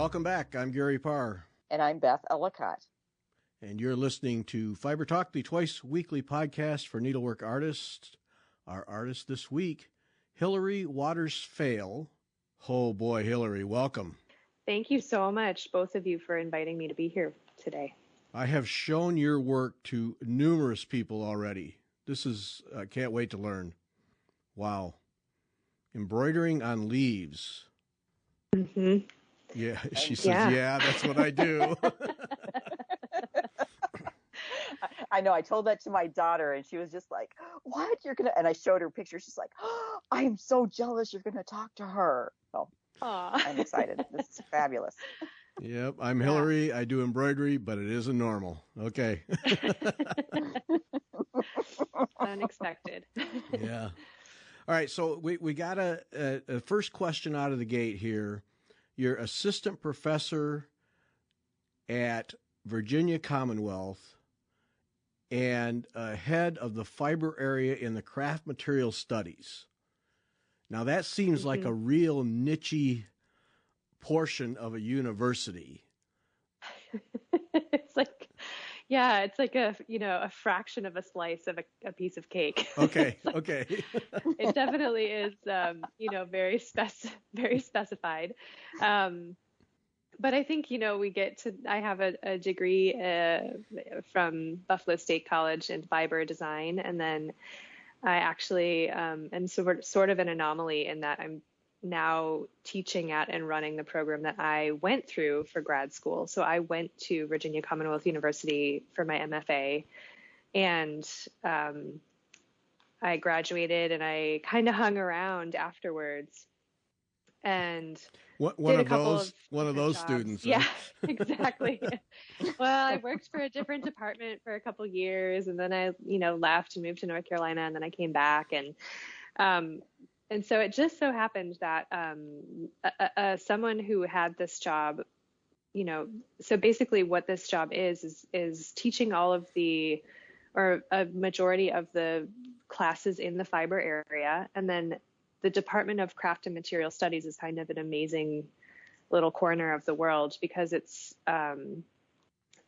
welcome back. I'm Gary Parr. And I'm Beth Ellicott. And you're listening to Fiber Talk, the twice-weekly podcast for needlework artists. Our artist this week, Hillary Waters Fayle. Oh boy, Hillary, welcome. Thank you so much, both of you, for inviting me to be here today. I have shown your work to numerous people already. This is, I can't wait to learn. Wow. Embroidering on leaves. Mm-hmm. Yeah, she says, yeah, that's what I do. I know. I told that to my daughter, and she was just like, what? You're going to, and I showed her pictures. She's like, oh, I am so jealous you're going to talk to her. So I'm excited. This is fabulous. Yep, I'm Hillary. I do embroidery, but it isn't normal. Okay. Unexpected. Yeah. All right, so we got a first question out of the gate here. You're assistant professor at Virginia Commonwealth and head of the fiber area in the craft material studies. Now that seems like a real niche-y portion of a university. It's like, yeah, it's like a fraction of a slice of a piece of cake. Okay, like, okay. It definitely is, very specified. But I think, I have a degree from Buffalo State College in fiber design. And then I actually am sort of an anomaly in that I'm now teaching at and running the program that I went through for grad school. So I went to Virginia Commonwealth University for my MFA, and I graduated, and I kind of hung around afterwards. And one of those students. Yeah, exactly. Well, I worked for a different department for a couple years, and then I, left and moved to North Carolina, and then I came back, and so it just so happened that someone who had this job, so basically what this job is teaching all of or a majority of the classes in the fiber area, and then the Department of Craft and Material Studies is kind of an amazing little corner of the world because it's there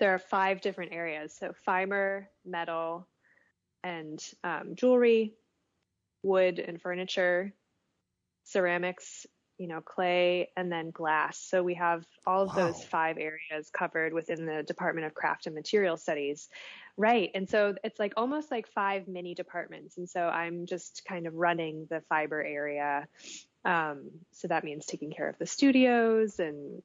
are 5 different areas. So fiber, metal, and jewelry, wood and furniture, ceramics, clay, and then glass. So we have all of those 5 areas covered within the Department of Craft and Material Studies. Right. And so it's like almost like 5 mini departments. And so I'm just kind of running the fiber area. So that means taking care of the studios and,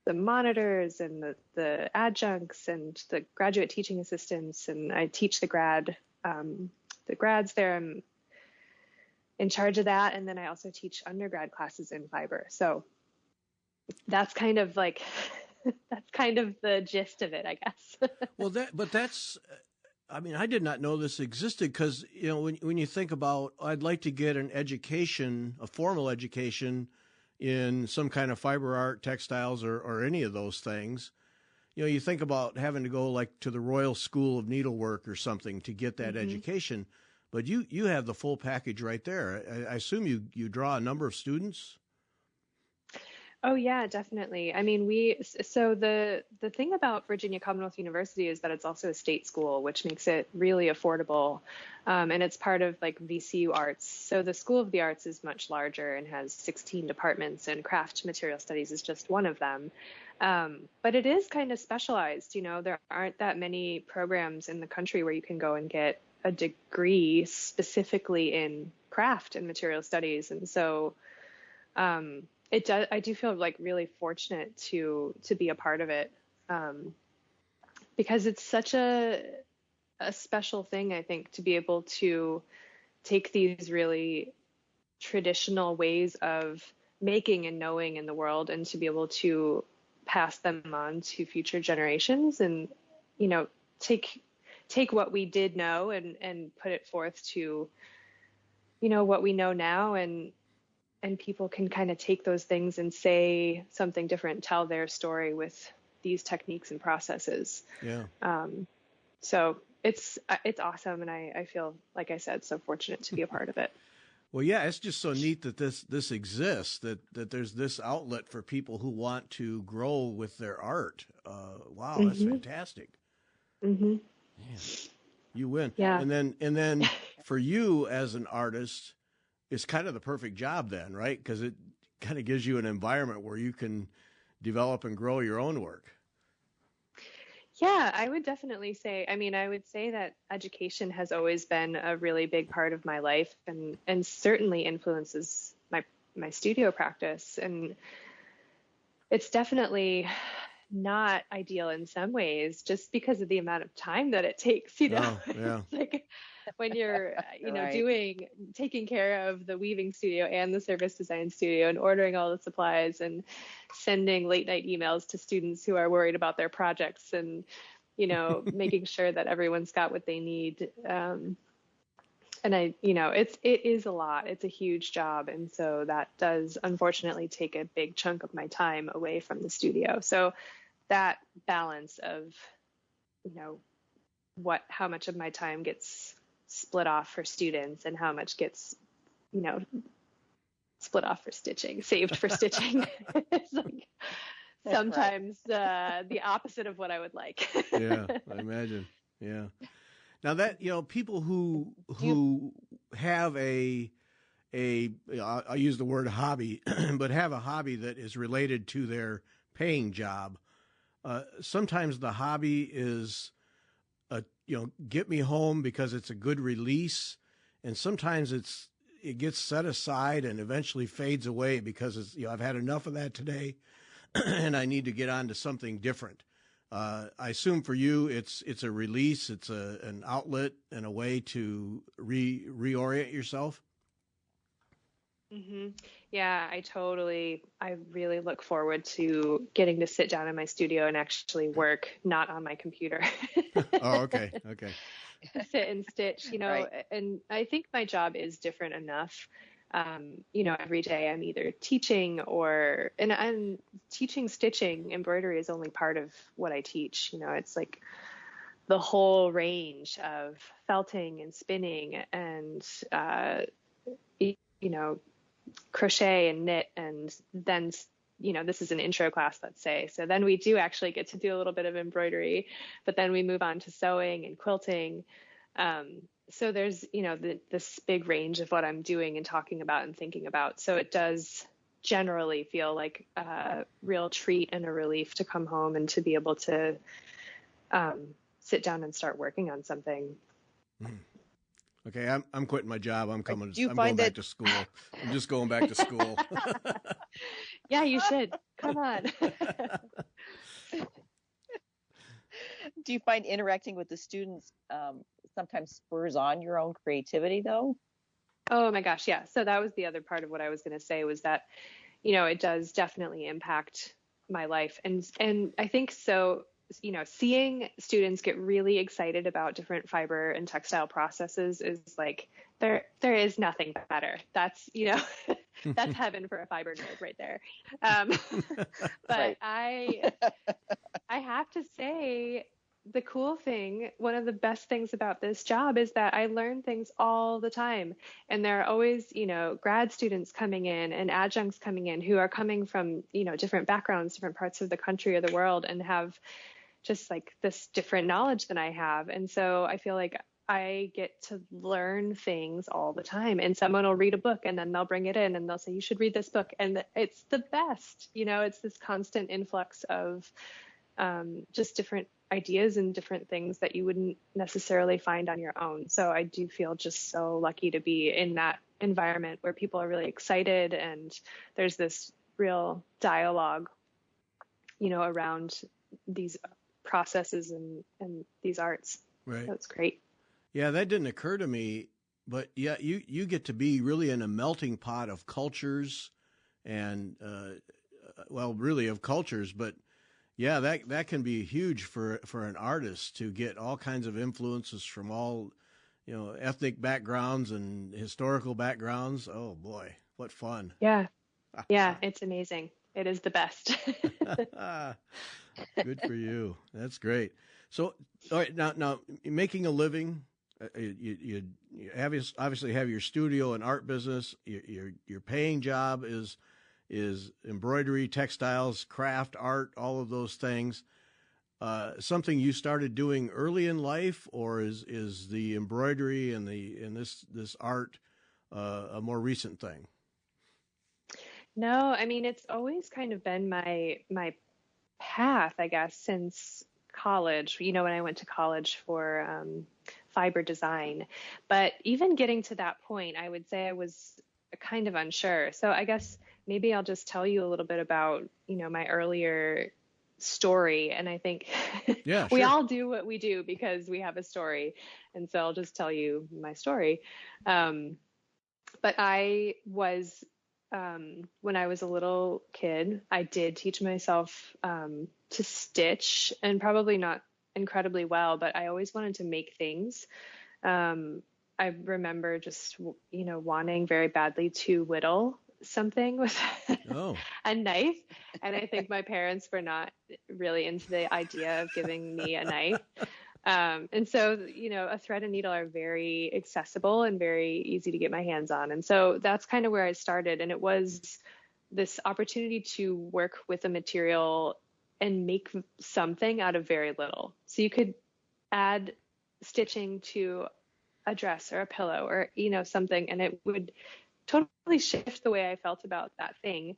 the monitors and the adjuncts and the graduate teaching assistants. And I teach the grads there. I'm in charge of that. And then I also teach undergrad classes in fiber. So that's kind of like, that's kind of the gist of it, I guess. Well, I did not know this existed because, when you think about, I'd like to get an education, a formal education in some kind of fiber art, textiles, or any of those things. You think about having to go like to the Royal School of Needlework or something to get that education. But you have the full package right there. I assume you draw a number of students? Oh, yeah, definitely. I mean, so the thing about Virginia Commonwealth University is that it's also a state school, which makes it really affordable. And it's part of like VCU Arts. So the School of the Arts is much larger and has 16 departments, and craft material studies is just one of them. But it is kind of specialized. There aren't that many programs in the country where you can go and get a degree specifically in craft and material studies. And so, I do feel like really fortunate to be a part of it, because it's such a special thing, I think, to be able to take these really traditional ways of making and knowing in the world and to be able to pass them on to future generations and, take what we did know and put it forth to, what we know now, and people can kind of take those things and say something different, tell their story with these techniques and processes. Yeah. So it's awesome. And I feel, like I said, so fortunate to be a part of it. Well, yeah, it's just so neat that this exists, that there's this outlet for people who want to grow with their art. Wow, that's fantastic. Mm-hmm. Man, you win. Yeah. And then for you as an artist, it's kind of the perfect job then, right? Because it kind of gives you an environment where you can develop and grow your own work. Yeah, I would definitely say, I would say that education has always been a really big part of my life and certainly influences my studio practice. And it's definitely not ideal in some ways just because of the amount of time that it takes, you know. Oh, yeah. Like when you're, Right. taking care of the weaving studio and the service design studio and ordering all the supplies and sending late night emails to students who are worried about their projects and, making sure that everyone's got what they need. And it is a lot. It's a huge job. And so that does unfortunately take a big chunk of my time away from the studio. So that balance of, how much of my time gets split off for students and how much gets, split off for stitching, saved for stitching. It's like sometimes the opposite of what I would like. Yeah, I imagine. Yeah. Now that, people who have I'll use the word hobby, but have a hobby that is related to their paying job, sometimes the hobby is, get me home because it's a good release. And sometimes it gets set aside and eventually fades away because it's, I've had enough of that today and I need to get on to something different. I assume for you, it's a release, it's an outlet and a way to reorient yourself. Mm-hmm. Yeah, I really look forward to getting to sit down in my studio and actually work, not on my computer. Oh, okay. Sit and stitch, Right. and I think my job is different enough. Every day I'm either teaching and I'm teaching stitching. Embroidery is only part of what I teach. It's like the whole range of felting and spinning and, crochet and knit. And then, this is an intro class, let's say. So then we do actually get to do a little bit of embroidery, but then we move on to sewing and quilting. So there's, this big range of what I'm doing and talking about and thinking about. So it does generally feel like a real treat and a relief to come home and to be able to sit down and start working on something. Okay, I'm quitting my job. I'm going back to school. I'm just going back to school. Yeah, you should. Come on. Do you find interacting with the students sometimes spurs on your own creativity, though? Oh my gosh, yeah. So that was the other part of what I was going to say was that, it does definitely impact my life. And I think so, seeing students get really excited about different fiber and textile processes is like, there is nothing better. That's, that's heaven for a fiber nerd right there. But Right. I have to say, the cool thing, one of the best things about this job is that I learn things all the time. And there are always, grad students coming in and adjuncts coming in who are coming from, different backgrounds, different parts of the country or the world and have just like this different knowledge than I have. And so I feel like I get to learn things all the time. And someone will read a book and then they'll bring it in and they'll say, you should read this book. And it's the best, it's this constant influx of just different ideas and different things that you wouldn't necessarily find on your own. So I do feel just so lucky to be in that environment where people are really excited and there's this real dialogue, around these processes and these arts. Right. That's great. Yeah, that didn't occur to me, but yeah, you get to be really in a melting pot of cultures and, really of cultures, but yeah, that can be huge for an artist to get all kinds of influences from all, ethnic backgrounds and historical backgrounds. Oh boy, what fun. Yeah. Yeah, it's amazing. It is the best. Good for you. That's great. So, all right, now making a living, You obviously have your studio and art business. Your paying job is embroidery, textiles, craft, art, all of those things. Something you started doing early in life, or is the embroidery and this art a more recent thing? No, I mean, it's always kind of been my path, I guess, since college, when I went to college for fiber design. But even getting to that point, I would say I was kind of unsure. So I guess maybe I'll just tell you a little bit about, my earlier story. And I think yeah, we sure. all do what we do because we have a story. And so I'll just tell you my story. But I was, when I was a little kid, I did teach myself to stitch, and probably not incredibly well, but I always wanted to make things. I remember just, wanting very badly to whittle something with a knife. And I think my parents were not really into the idea of giving me a knife. And so, a thread and needle are very accessible and very easy to get my hands on. And so that's kind of where I started. And it was this opportunity to work with a material and make something out of very little. So you could add stitching to a dress or a pillow or, something, and it would totally shift the way I felt about that thing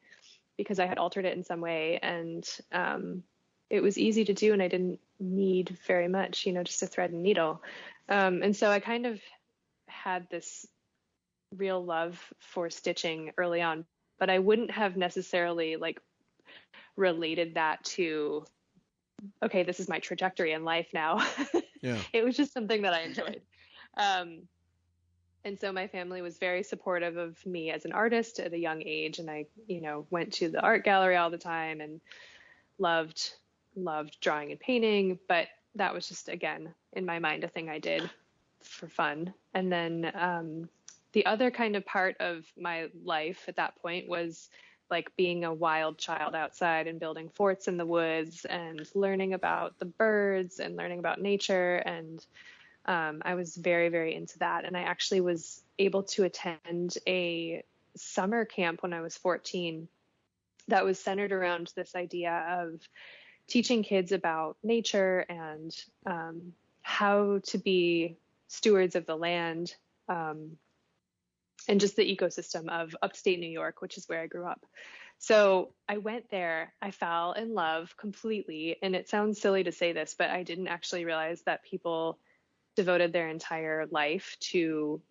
because I had altered it in some way. And it was easy to do, and I didn't need very much, just a thread and needle. And so I kind of had this real love for stitching early on, but I wouldn't have necessarily related that to, okay, this is my trajectory in life now. Yeah. It was just something that I enjoyed. And so my family was very supportive of me as an artist at a young age. And I, went to the art gallery all the time and loved drawing and painting, but that was just, again, in my mind, a thing I did for fun. And then the other kind of part of my life at that point was being a wild child outside and building forts in the woods and learning about the birds and learning about nature. And I was very, very into that. And I actually was able to attend a summer camp when I was 14 that was centered around this idea of teaching kids about nature and how to be stewards of the land and just the ecosystem of upstate New York, which is where I grew up. So I went there, I fell in love completely. And it sounds silly to say this, but I didn't actually realize that people devoted their entire life to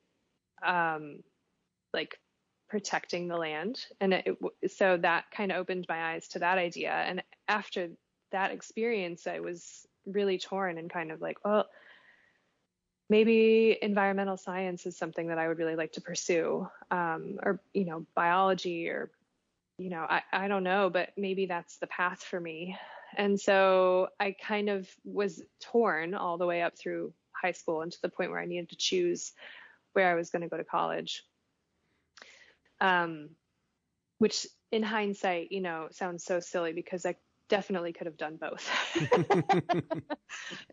protecting the land. And so that kind of opened my eyes to that idea. And after that experience, I was really torn and kind of well, maybe environmental science is something that I would really like to pursue, or, biology, or, I don't know, but maybe that's the path for me. And so I kind of was torn all the way up through high school and to the point where I needed to choose where I was going to go to college. Which in hindsight, sounds so silly because I definitely could have done both.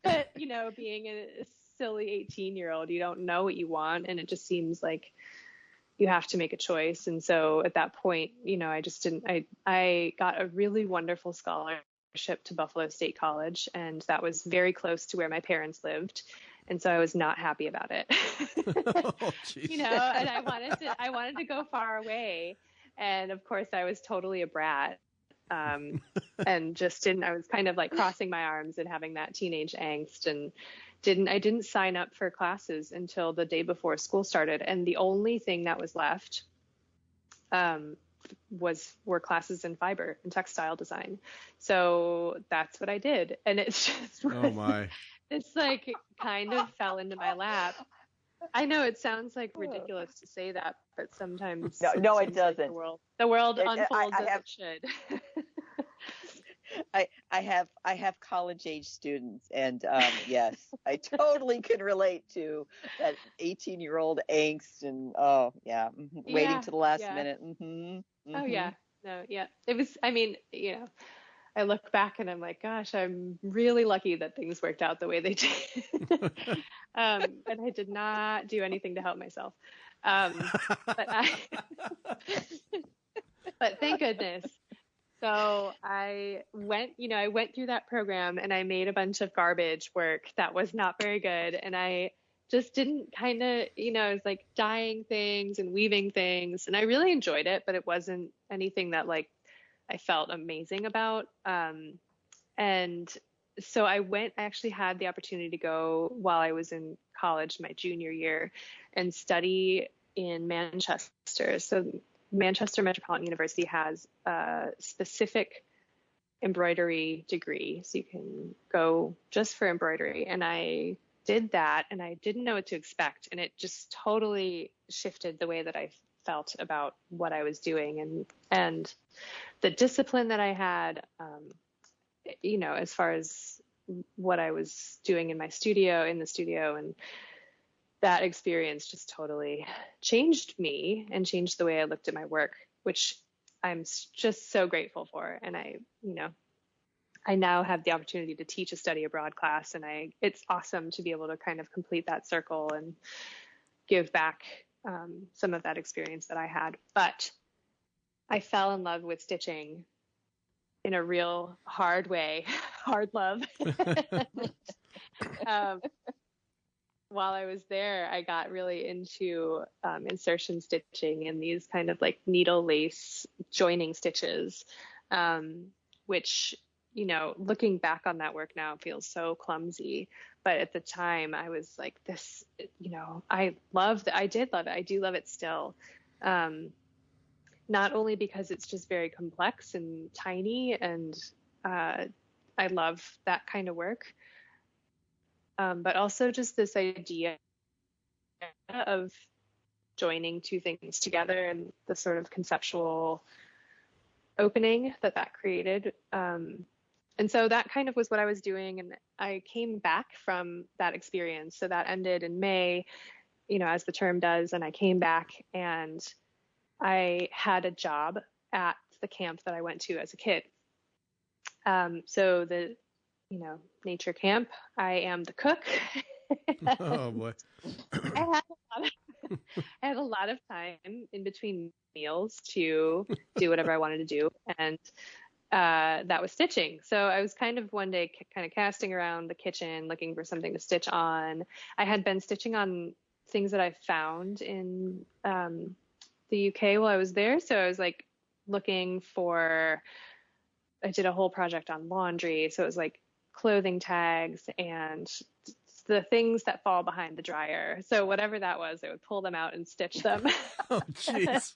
But, being a silly 18-year-old, you don't know what you want. And it just seems like you have to make a choice. And so at that point, I just didn't, I got a really wonderful scholarship to Buffalo State College. And that was very close to where my parents lived. And so I was not happy about it. Oh, and I wanted to go far away. And of course I was totally a brat. And just I was kind of crossing my arms and having that teenage angst, and I didn't sign up for classes until the day before school started. And the only thing that was left, were classes in fiber and textile design. So that's what I did. And it's just, oh my, it's kind of fell into my lap. I know it sounds ridiculous to say that, but sometimes no, it doesn't. The world unfolds as it should. I have college age students, and yes, I totally can relate to that 18-year-old angst and waiting to the last minute. Mm-hmm, mm-hmm. Oh yeah, no, yeah. It was. I mean, I look back and I'm like, gosh, I'm really lucky that things worked out the way they did. And I did not do anything to help myself. But but thank goodness. So I went through that program and I made a bunch of garbage work that was not very good. And I just didn't it was like dyeing things and weaving things. And I really enjoyed it, but it wasn't anything that like I felt amazing about. And so I actually had the opportunity to go while I was in college, my junior year, and study in Manchester. So Manchester Metropolitan University has a specific embroidery degree. So you can go just for embroidery. And I did that and I didn't know what to expect. And it just totally shifted the way that I felt about what I was doing and the discipline that I had, as far as what I was doing in the studio, and that experience just totally changed me and changed the way I looked at my work, which I'm just so grateful for. And I now have the opportunity to teach a study abroad class, and it's awesome to be able to kind of complete that circle and give back some of that experience that I had. But I fell in love with stitching in a real hard way, hard love. While I was there, I got really into insertion stitching and these kind of like needle lace joining stitches, which, looking back on that work now feels so clumsy. But at the time I was like this, I did love it. I do love it still. Not only because it's just very complex and tiny and I love that kind of work. But also just this idea of joining two things together and the sort of conceptual opening that created. And so that kind of was what I was doing. And I came back from that experience. So that ended in May, as the term does. And I came back and I had a job at the camp that I went to as a kid. So the nature camp, I am the cook. Oh boy. I had a lot of time in between meals to do whatever I wanted to do. And that was stitching. So I was kind of one day kind of casting around the kitchen, looking for something to stitch on. I had been stitching on things that I found in the UK while I was there. So I was like I did a whole project on laundry. So it was like clothing tags and the things that fall behind the dryer. So whatever that was, I would pull them out and stitch them. Oh, jeez.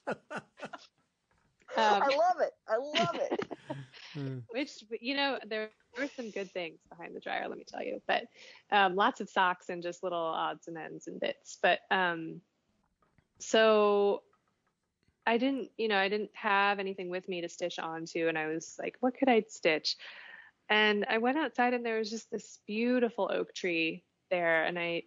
I love it. Which, there were some good things behind the dryer, let me tell you. But lots of socks and just little odds and ends and bits. But so I didn't have anything with me to stitch onto. And I was like, what could I stitch? And I went outside and there was just this beautiful oak tree there. And I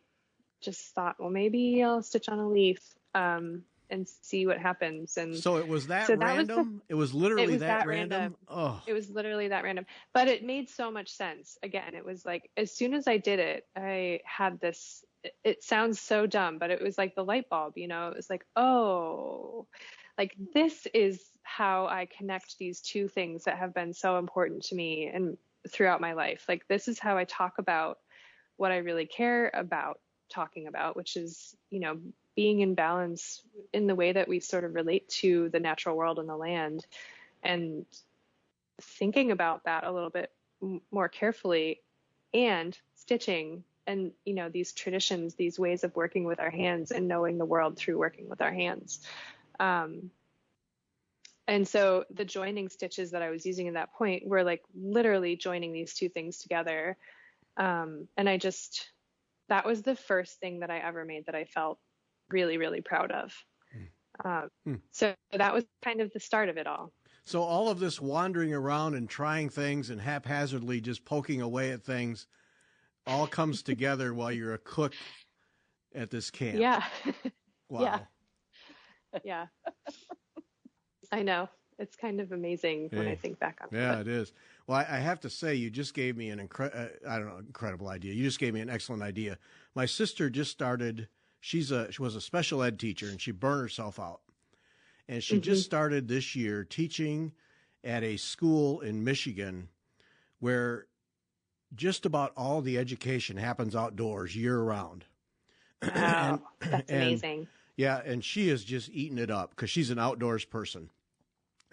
just thought, well, maybe I'll stitch on a leaf and see what happens. And so it was that random? It was literally that random? Oh. It was literally that random. But it made so much sense. Again, it was like, as soon as I did it, I had this, it sounds so dumb, but it was like the light bulb, it was like, oh, like this is how I connect these two things that have been so important to me and throughout my life. Like, this is how I talk about what I really care about talking about, which is, being in balance in the way that we sort of relate to the natural world and the land, and thinking about that a little bit more carefully, and stitching and, these traditions, these ways of working with our hands and knowing the world through working with our hands. And so the joining stitches that I was using at that point were like literally joining these two things together. And that was the first thing that I ever made that I felt really, really proud of. So that was kind of the start of it all. So all of this wandering around and trying things and haphazardly just poking away at things all comes together while you're a cook at this camp. Yeah. Wow. Yeah. I know. it's kind of amazing when I think back on it. Yeah, it is. Well, I have to say, you just gave me an incredible idea. You just gave me an excellent idea. My sister just started, she was a special ed teacher, and she burned herself out. And she just started this year teaching at a school in Michigan where just about all the education happens outdoors year round. Wow, that's amazing. Yeah, and she is just eating it up because she's an outdoors person.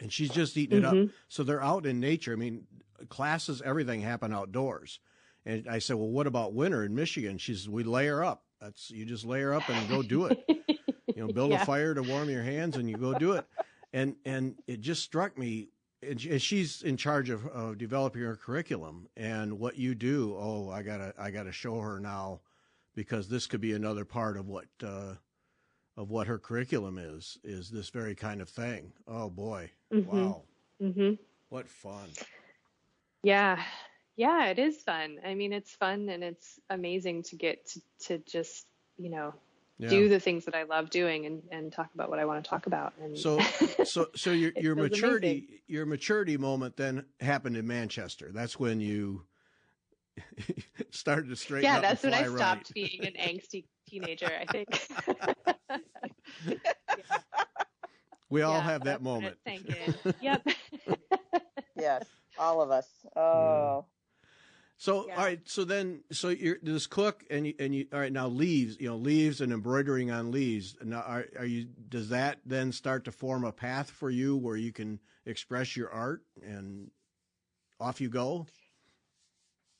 And she's just eating it up. So they're out in nature. I mean, classes, everything happen outdoors. And I said, well, what about winter in Michigan? She says, we layer up. You just layer up and go do it. Build a fire to warm your hands and you go do it. And it just struck me, and she's in charge of developing her curriculum and what you do. Oh, I gotta show her now, because this could be another part of what her curriculum is this very kind of thing. Oh boy. Wow. What fun. Yeah, it is fun. I mean, it's fun, and it's amazing to get to just, do the things that I love doing and talk about what I want to talk about. And so your maturity moment then happened in Manchester. That's when you started to straighten up. Yeah, that's when I right. stopped being an angsty teenager, I think. We all have that moment. Yep. Yes, all of us. Oh. So all right, so you're this cook and you all right, now leaves and embroidering on leaves. Now are you, does that then start to form a path for you where you can express your art and off you go?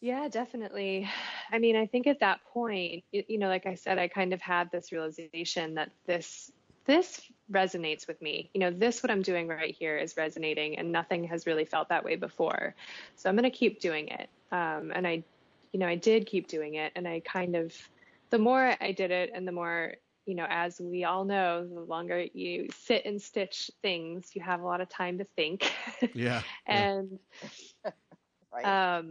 Yeah, definitely. I mean, I think at that point, like I said, I kind of had this realization that this resonates with me. What I'm doing right here is resonating, and nothing has really felt that way before. So I'm going to keep doing it. And I did keep doing it, and I kind of, the more I did it and the more, as we all know, the longer you sit and stitch things, you have a lot of time to think. Yeah. And, Right.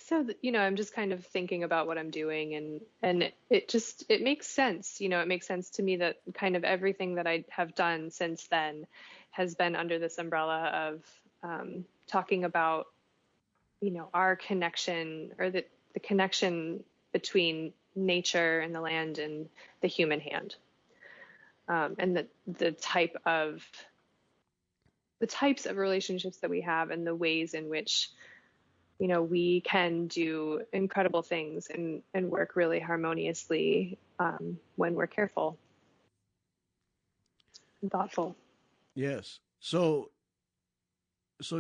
So, I'm just kind of thinking about what I'm doing, and it makes sense. It makes sense to me that kind of everything that I have done since then has been under this umbrella of talking about, our connection, or the connection between nature and the land and the human hand, and the types of relationships that we have, and the ways in which we can do incredible things and work really harmoniously when we're careful and thoughtful. Yes. So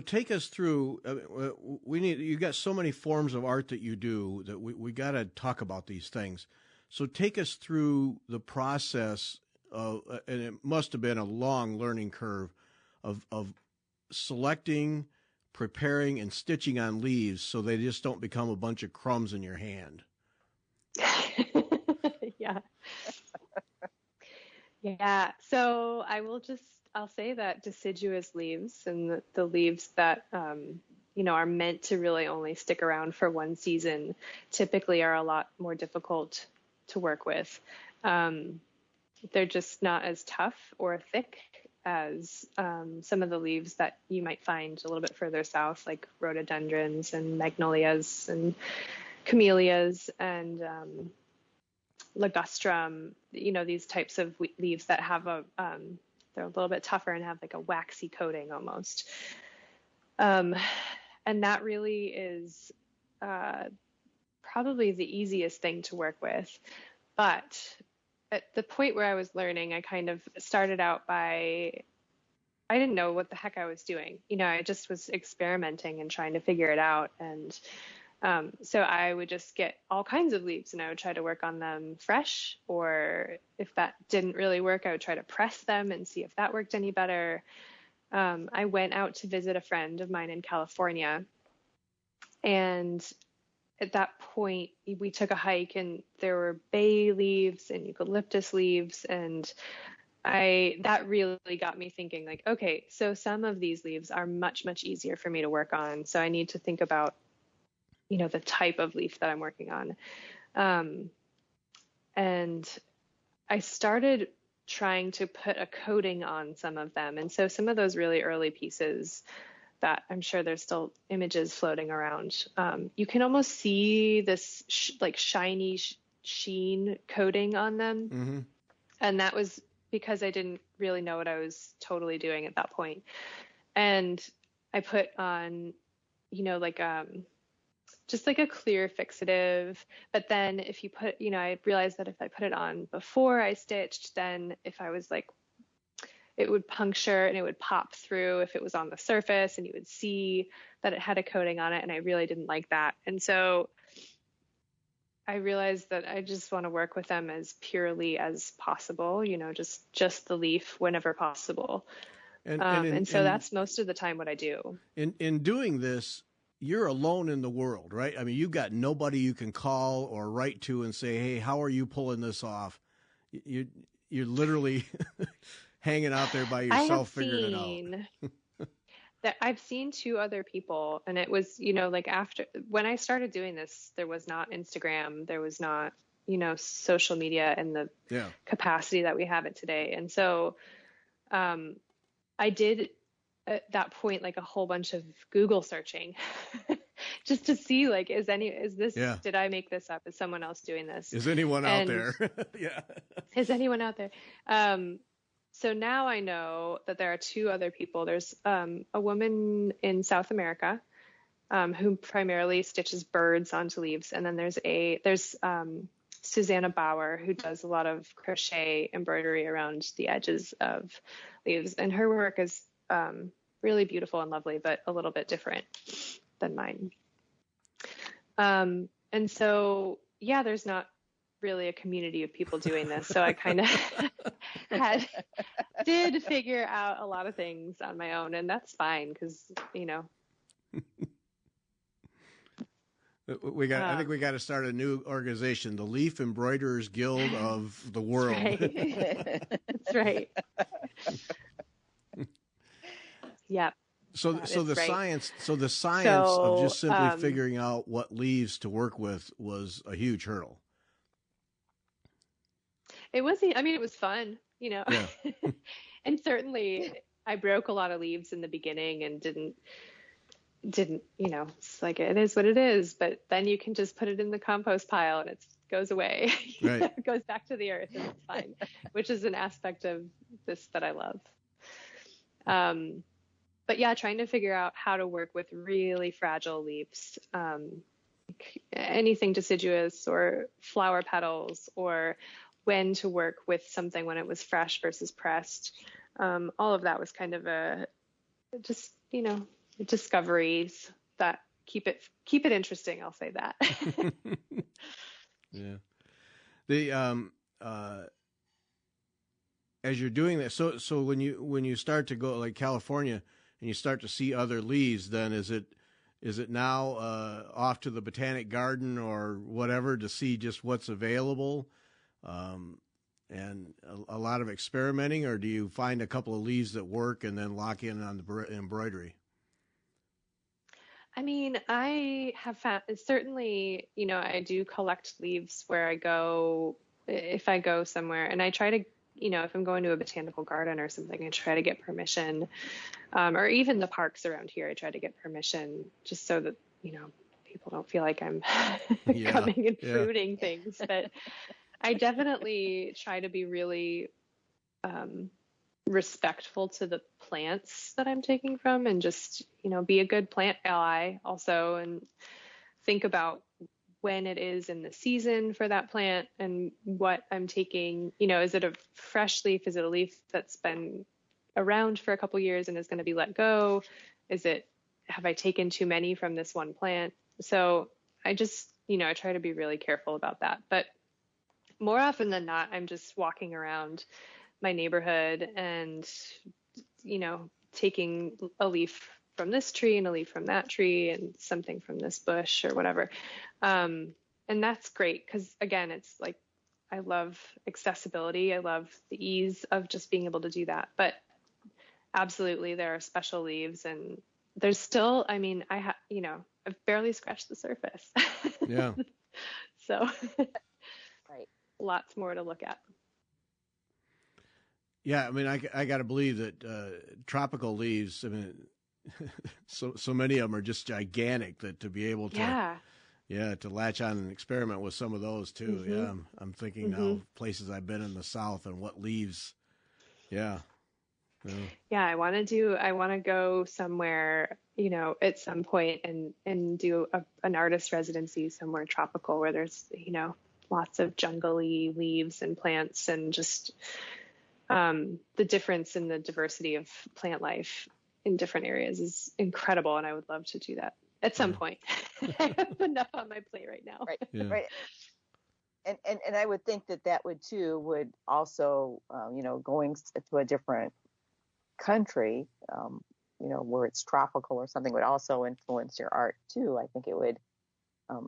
take us through. You got so many forms of art that you do that we got to talk about these things. So take us through the process of, and it must have been a long learning curve of selecting, preparing, and stitching on leaves so they just don't become a bunch of crumbs in your hand. Yeah. Yeah. So I'll say that deciduous leaves, and the leaves that, are meant to really only stick around for one season, typically are a lot more difficult to work with. They're just not as tough or thick as some of the leaves that you might find a little bit further south, like rhododendrons and magnolias and camellias and ligustrum, these types of leaves that have they're a little bit tougher and have like a waxy coating almost. And that really is probably the easiest thing to work with. But at the point where I was learning, I kind of started out I didn't know what the heck I was doing. I just was experimenting and trying to figure it out. And so I would just get all kinds of leaves and I would try to work on them fresh, or if that didn't really work, I would try to press them and see if that worked any better. I went out to visit a friend of mine in California, and at that point we took a hike and there were bay leaves and eucalyptus leaves, and that really got me thinking, like, okay, so some of these leaves are much, much easier for me to work on. So I need to think about, the type of leaf that I'm working on. And I started trying to put a coating on some of them. And so some of those really early pieces that I'm sure there's still images floating around, you can almost see this like shiny sheen coating on them. Mm-hmm. And that was because I didn't really know what I was totally doing at that point. And I put on, like just like a clear fixative. But then if you put, I realized that if I put it on before I stitched, then if I was like, it would puncture and it would pop through if it was on the surface, and you would see that it had a coating on it. And I really didn't like that. And so I realized that I just want to work with them as purely as possible, just the leaf whenever possible. And so that's most of the time what I do. In doing this, you're alone in the world, right? I mean, you've got nobody you can call or write to and say, hey, how are you pulling this off? You're literally hanging out there by yourself figuring it out. That I've seen two other people, and it was, like after when I started doing this, there was not Instagram, there was not, social media in the capacity that we have it today. And so I did at that point like a whole bunch of Google searching just to see like, did I make this up? Is someone else doing this? Is anyone out there? Yeah. Is anyone out there? So now I know that there are two other people. There's a woman in South America who primarily stitches birds onto leaves. And then there's Susanna Bauer, who does a lot of crochet embroidery around the edges of leaves. And her work is really beautiful and lovely, but a little bit different than mine. And so, there's not really a community of people doing this. So I kind of did figure out a lot of things on my own, and that's fine because, I think we got to start a new organization, the Leaf Embroiderers Guild of the World. That's right. Yep. So the science of just simply figuring out what leaves to work with was a huge hurdle. It was fun, Yeah. And certainly I broke a lot of leaves in the beginning and didn't, it's like, it is what it is, but then you can just put it in the compost pile and it goes away. Right. It goes back to the earth and it's fine, which is an aspect of this that I love. But trying to figure out how to work with really fragile leaves, anything deciduous or flower petals, or when to work with something when it was fresh versus pressed. All of that was kind of discoveries that keep it interesting. I'll say that. Yeah. The as you're doing that, so when you start to go like California and you start to see other leaves, then is it now off to the botanic garden or whatever to see just what's available? And a lot of experimenting, or do you find a couple of leaves that work and then lock in on the embroidery? I mean, I have found certainly, I do collect leaves where I go, if I go somewhere, and I try to, if I'm going to a botanical garden or something, I try to get permission, or even the parks around here, I try to get permission just so that, people don't feel like I'm coming and fruiting things. But I definitely try to be really respectful to the plants that I'm taking from, and just, be a good plant ally also, and think about when it is in the season for that plant and what I'm taking. Is it a fresh leaf? Is it a leaf that's been around for a couple years and is going to be let go? Have I taken too many from this one plant? So I just, I try to be really careful about that. But more often than not, I'm just walking around my neighborhood and, taking a leaf from this tree and a leaf from that tree and something from this bush or whatever. And that's great because, again, it's like, I love accessibility. I love the ease of just being able to do that. But absolutely, there are special leaves, and there's still, I've barely scratched the surface. Yeah. So right. Lots more to look at. Yeah, I mean, I got to believe that tropical leaves, I mean, so many of them are just gigantic that to be able to, to latch on and experiment with some of those too. Mm-hmm. Yeah, I'm thinking now of places I've been in the South and what leaves. Yeah. Yeah, I want to go somewhere, at some point and do an artist residency somewhere tropical where there's, lots of jungly leaves and plants and just the difference in the diversity of plant life in different areas is incredible. And I would love to do that at some point. I have enough on my plate right now. Right. Yeah. Right. And I would think that would also, going to a different country, where it's tropical or something would also influence your art too. I think it would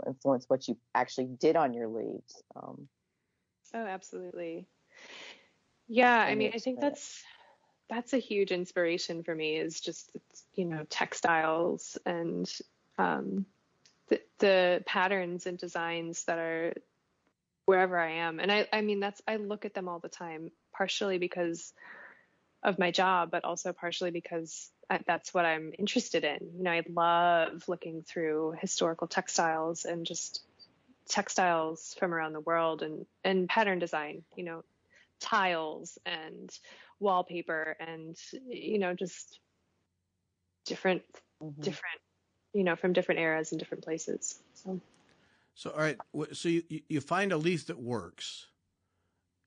influence what you actually did on your leaves. Oh, absolutely. Yeah, I mean, I think that's a huge inspiration for me is just, textiles and the patterns and designs that are wherever I am. And I mean, I look at them all the time, partially because of my job, but also partially because that's what I'm interested in. I love looking through historical textiles and just textiles from around the world and pattern design, tiles and wallpaper and, just different, from different eras and different places. So, all right. So you find a leaf that works.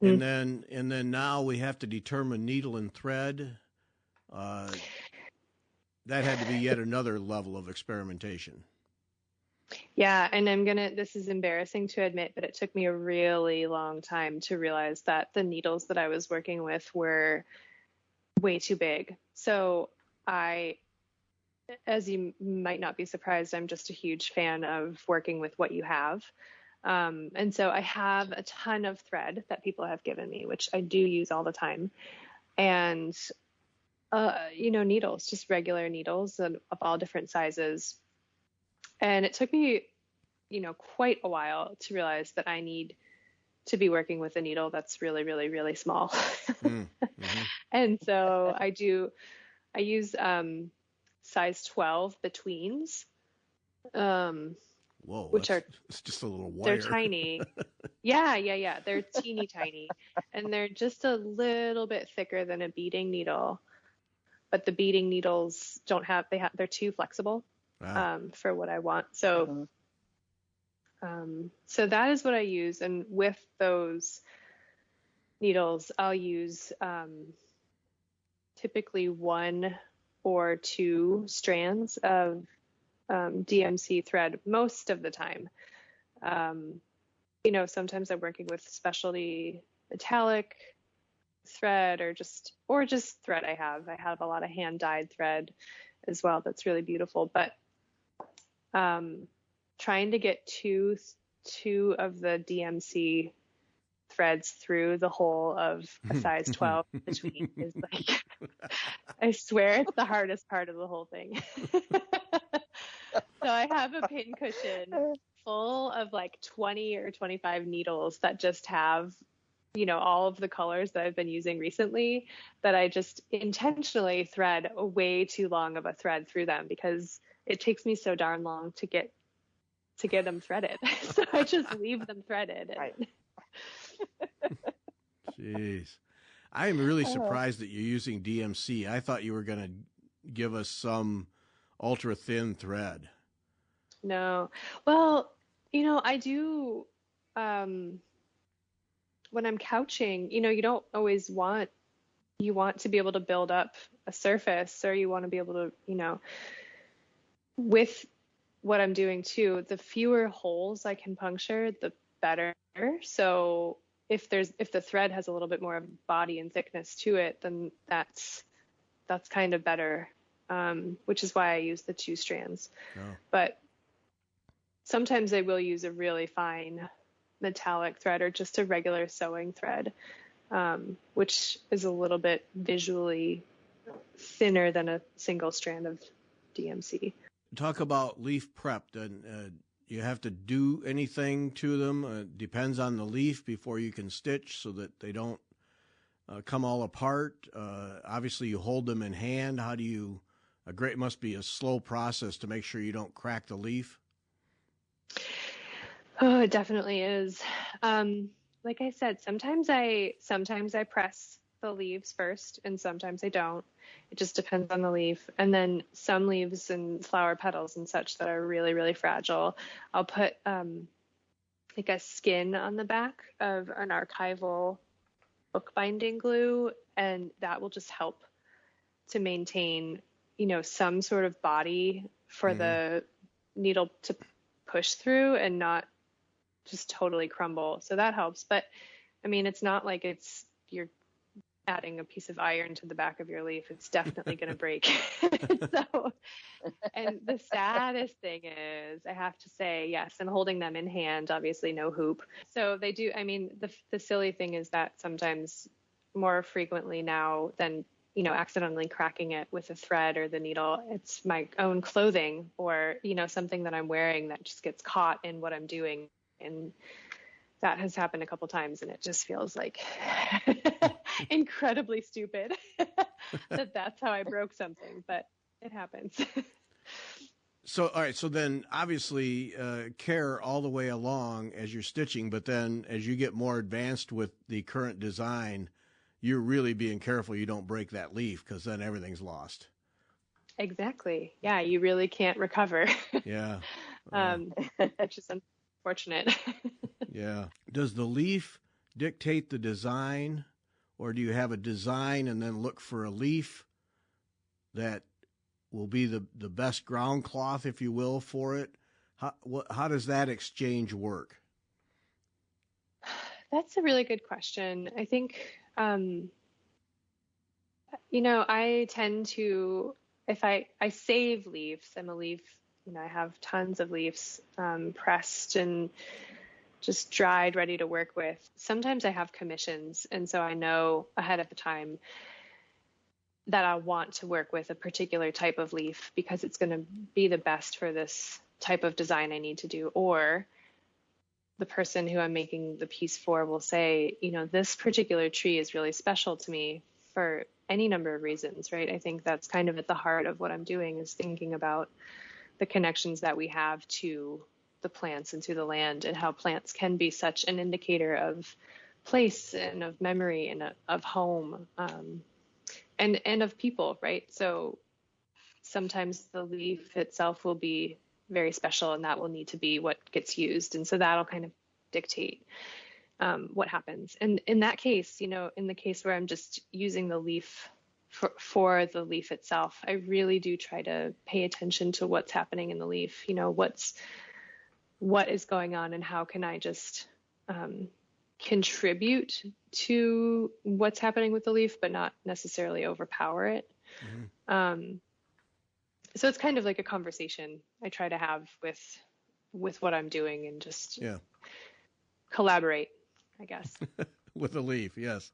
And then now we have to determine needle and thread. That had to be yet another level of experimentation. Yeah, and this is embarrassing to admit, but it took me a really long time to realize that the needles that I was working with were way too big. So as you might not be surprised, I'm just a huge fan of working with what you have. And so I have a ton of thread that people have given me, which I do use all the time. And, needles, just regular needles of all different sizes. And it took me, quite a while to realize that I need to be working with a needle that's really, really, really small. And so I use size 12 betweens. Whoa, which it's just a little wire. They're tiny. Yeah. They're teeny tiny. And they're just a little bit thicker than a beading needle. But the beading needles they're too flexible for what I want. So so that is what I use. And with those needles, I'll use typically 1 or 2 strands of DMC thread most of the time. Sometimes I'm working with specialty metallic thread or just thread I have a lot of hand dyed thread as well. That's really beautiful. But trying to get two of the DMC threads through the hole of a size 12 between is like, I swear it's the hardest part of the whole thing. So I have a pin cushion full of like 20 or 25 needles that just have, all of the colors that I've been using recently that I just intentionally thread way too long of a thread through them because it takes me so darn long to get them threaded. So I just leave them threaded. Right. Jeez. I am really surprised that you're using DMC. I thought you were going to give us some ultra thin thread. No. Well, I do, when I'm couching, you don't always you want to be able to build up a surface, or you want to be able to, with what I'm doing too, the fewer holes I can puncture, the better. So if the thread has a little bit more of body and thickness to it, then that's kind of better. Which is why I use the 2 strands. Oh. But sometimes I will use a really fine metallic thread or just a regular sewing thread, which is a little bit visually thinner than a single strand of DMC. Talk about leaf prep. You have to do anything to them? Depends on the leaf before you can stitch so that they don't come all apart? Obviously, you hold them in hand. How do you? Must be a slow process to make sure you don't crack the leaf. Oh, it definitely is. Like I said, sometimes I press the leaves first, and sometimes I don't. It just depends on the leaf. And then some leaves and flower petals and such that are really, really fragile, I'll put like a skin on the back of an archival bookbinding glue, and that will just help to maintain, some sort of body for the needle to push through and not just totally crumble. So that helps. But I mean, it's not like you're adding a piece of iron to the back of your leaf. It's definitely going to break. So, and the saddest thing is, I have to say, yes, I'm holding them in hand, obviously no hoop. So they do, I mean, the silly thing is that sometimes more frequently now than, accidentally cracking it with a thread or the needle, it's my own clothing or, something that I'm wearing that just gets caught in what I'm doing. And that has happened a couple times, and it just feels like incredibly stupid that's how I broke something, but it happens. So, all right. So then obviously care all the way along as you're stitching, but then as you get more advanced with the current design, you're really being careful you don't break that leaf, because then everything's lost. Exactly. Yeah, you really can't recover. Yeah. Which is unfortunate. Yeah. Does the leaf dictate the design, or do you have a design and then look for a leaf that will be the best ground cloth, if you will, for it? How does that exchange work? That's a really good question. I think, I tend to, if I save leaves, I'm a leaf, I have tons of leaves pressed and just dried, ready to work with. Sometimes I have commissions, and so I know ahead of the time that I want to work with a particular type of leaf because it's going to be the best for this type of design I need to do. Or the person who I'm making the piece for will say, this particular tree is really special to me for any number of reasons, right? I think that's kind of at the heart of what I'm doing, is thinking about the connections that we have to the plants and to the land, and how plants can be such an indicator of place and of memory and of home, and of people, right? So sometimes the leaf itself will be very special, and that will need to be what gets used. And so that'll kind of dictate what happens. And in that case, in the case where I'm just using the leaf for the leaf itself, I really do try to pay attention to what's happening in the leaf, what is going on, and how can I just contribute to what's happening with the leaf, but not necessarily overpower it. Mm-hmm. So it's kind of like a conversation I try to have with what I'm doing, and just collaborate, I guess. With the leaf, yes.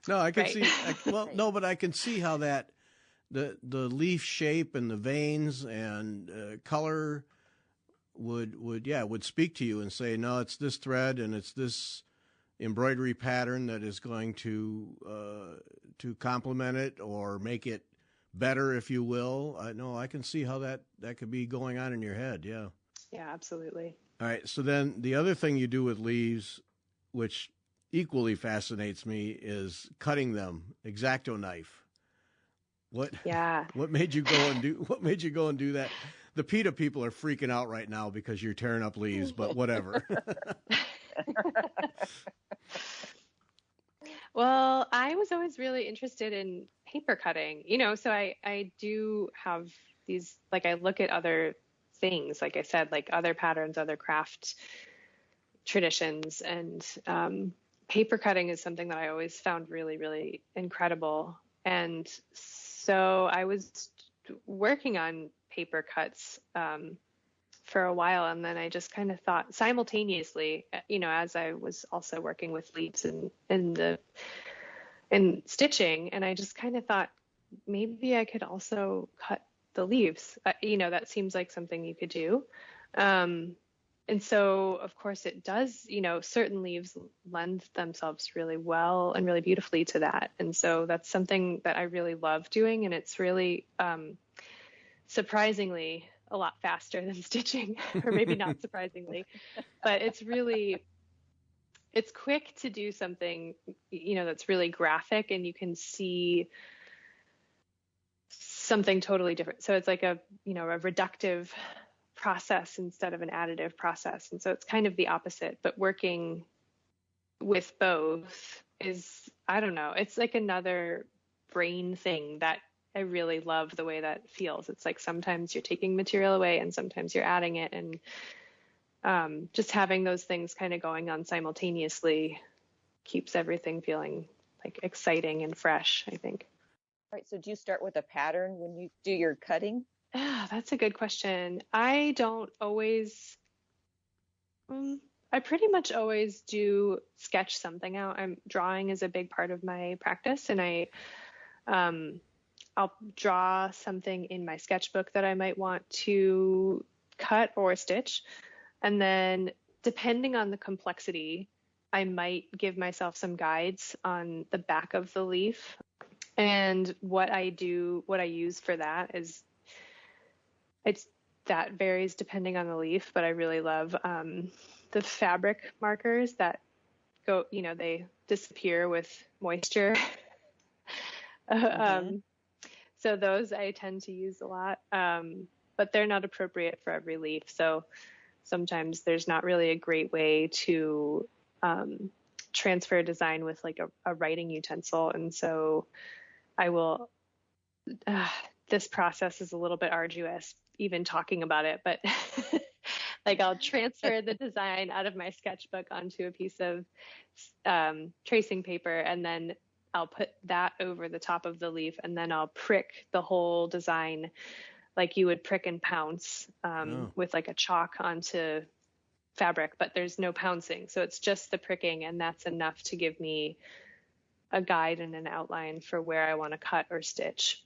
No, I can see. But I can see how that the leaf shape and the veins and color would speak to you and say, no, it's this thread and it's this embroidery pattern that is going to complement it or make it better, if you will. I can see how that could be going on in your head. Yeah. Yeah, absolutely. All right. So then the other thing you do with leaves, which equally fascinates me, is cutting them, X-Acto knife. What made you go and do that? The PETA people are freaking out right now because you're tearing up leaves, but whatever. Well, I was always really interested in paper cutting, so I do have these, like, I look at other things, like I said, like other patterns, other craft traditions, and paper cutting is something that I always found really, really incredible. And so I was working on paper cuts for a while, and then I just kind of thought simultaneously, as I was also working with leaves and stitching, and I just kind of thought maybe I could also cut the leaves. That seems like something you could do. And And so, of course, it does, certain leaves lend themselves really well and really beautifully to that. And so that's something that I really love doing. And it's really surprisingly a lot faster than stitching, or maybe not surprisingly, but it's quick to do something, that's really graphic and you can see something totally different. So it's like a reductive process instead of an additive process. And so it's kind of the opposite, but working with both is, I don't know, it's like another brain thing that I really love the way that feels. It's like sometimes you're taking material away and sometimes you're adding it. And just having those things kind of going on simultaneously keeps everything feeling like exciting and fresh, I think. All right. So do you start with a pattern when you do your cutting? That's a good question. I don't always, I pretty much always do sketch something out. Drawing is a big part of my practice, and I'll draw something in my sketchbook that I might want to cut or stitch. And then depending on the complexity, I might give myself some guides on the back of the leaf. And what I use for that is, that varies depending on the leaf, but I really love the fabric markers that go, they disappear with moisture. So those I tend to use a lot, but they're not appropriate for every leaf. So sometimes there's not really a great way to transfer design with like a writing utensil. And so I will, this process is a little bit arduous, even talking about it, but like I'll transfer the design out of my sketchbook onto a piece of tracing paper, and then I'll put that over the top of the leaf, and then I'll prick the whole design like you would prick and pounce with like a chalk onto fabric, but there's no pouncing. So it's just the pricking, and that's enough to give me a guide and an outline for where I want to cut or stitch.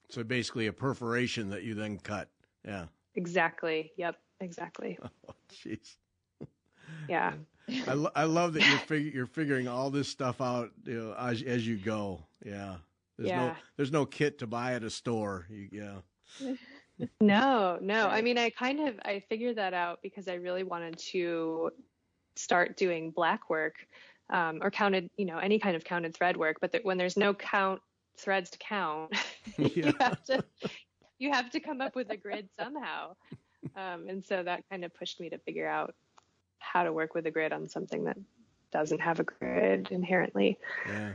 So basically a perforation that you then cut. Yeah. Exactly. Yep. Exactly. Oh, jeez. Yeah. I love that you're figuring all this stuff out, as you go. Yeah. There's no kit to buy at a store. No. I mean, I figured that out because I really wanted to start doing black work, or counted, any kind of counted thread work. But when there's no threads to count, you have to come up with a grid somehow. And so that kind of pushed me to figure out how to work with a grid on something that doesn't have a grid inherently. Yeah.